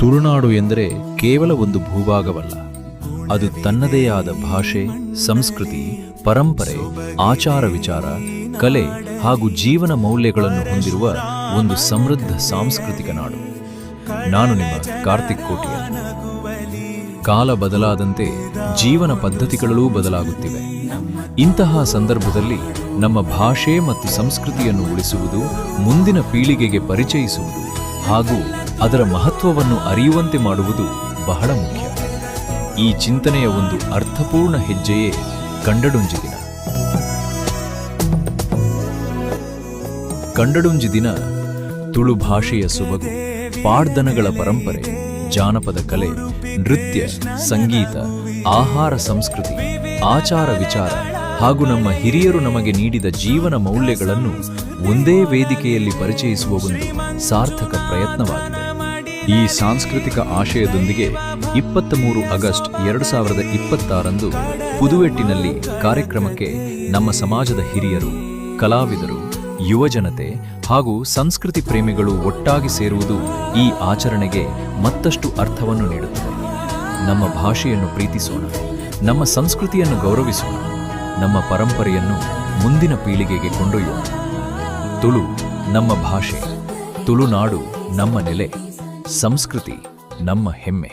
ತುಳುನಾಡು ಎಂದರೆ ಕೇವಲ ಒಂದು ಭೂಭಾಗವಲ್ಲ, ಅದು ತನ್ನದೇ ಆದ ಭಾಷೆ, ಸಂಸ್ಕೃತಿ, ಪರಂಪರೆ, ಆಚಾರ ವಿಚಾರ, ಕಲೆ ಹಾಗೂ ಜೀವನ ಮೌಲ್ಯಗಳನ್ನು ಹೊಂದಿರುವ ಒಂದು ಸಮೃದ್ಧ ಸಾಂಸ್ಕೃತಿಕ ನಾಡು. ನಾನು ನಿಮ್ಮ ಕಾರ್ತಿಕ್ ಕೋಟಿಯ. ಕಾಲ ಬದಲಾದಂತೆ ಜೀವನ ಪದ್ಧತಿಗಳೂ ಬದಲಾಗುತ್ತಿವೆ. ಇಂತಹ ಸಂದರ್ಭದಲ್ಲಿ ನಮ್ಮ ಭಾಷೆ ಮತ್ತು ಸಂಸ್ಕೃತಿಯನ್ನು ಉಳಿಸುವುದು, ಮುಂದಿನ ಪೀಳಿಗೆಗೆ ಪರಿಚಯಿಸುವುದು ಹಾಗೂ ಅದರ ಮಹತ್ವವನ್ನು ಅರಿಯುವಂತೆ ಮಾಡುವುದು ಬಹಳ ಮುಖ್ಯ. ಈ ಚಿಂತನೆಯ ಒಂದು ಅರ್ಥಪೂರ್ಣ ಹೆಜ್ಜೆಯೇ ಕಂಡಡುಂಜಿ ದಿನ. ಕಂಡಡುಂಜಿ ದಿನ ತುಳು ಭಾಷೆಯ ಸೊಬಗು, ಪಾಡ್ದನಗಳ ಪರಂಪರೆ, ಜಾನಪದ ಕಲೆ, ನೃತ್ಯ, ಸಂಗೀತ, ಆಹಾರ ಸಂಸ್ಕೃತಿ, ಆಚಾರ ವಿಚಾರ ಹಾಗೂ ನಮ್ಮ ಹಿರಿಯರು ನಮಗೆ ನೀಡಿದ ಜೀವನ ಮೌಲ್ಯಗಳನ್ನು ಒಂದೇ ವೇದಿಕೆಯಲ್ಲಿ ಪರಿಚಯಿಸುವ ಒಂದು ಸಾರ್ಥಕ ಪ್ರಯತ್ನವಾಗಿದೆ. ಈ ಸಾಂಸ್ಕೃತಿಕ ಆಶಯದೊಂದಿಗೆ 23 ಆಗಸ್ಟ್ 2026 ಪುದುವೆಟ್ಟಿನಲ್ಲಿ ಕಾರ್ಯಕ್ರಮಕ್ಕೆ ನಮ್ಮ ಸಮಾಜದ ಹಿರಿಯರು, ಕಲಾವಿದರು, ಯುವಜನತೆ ಹಾಗೂ ಸಂಸ್ಕೃತಿ ಪ್ರೇಮಿಗಳು ಒಟ್ಟಾಗಿ ಸೇರುವುದು ಈ ಆಚರಣೆಗೆ ಮತ್ತಷ್ಟು ಅರ್ಥವನ್ನು ನೀಡುತ್ತದೆ. ನಮ್ಮ ಭಾಷೆಯನ್ನು ಪ್ರೀತಿಸೋಣ, ನಮ್ಮ ಸಂಸ್ಕೃತಿಯನ್ನು ಗೌರವಿಸೋಣ, ನಮ್ಮ ಪರಂಪರೆಯನ್ನು ಮುಂದಿನ ಪೀಳಿಗೆಗೆ ಕೊಂಡೊಯ್ಯೋಣ. ತುಳು ನಮ್ಮ ಭಾಷೆ, ತುಳುನಾಡು ನಮ್ಮ ನೆಲೆ, ಸಂಸ್ಕೃತಿ ನಮ್ಮ ಹೆಮ್ಮೆ.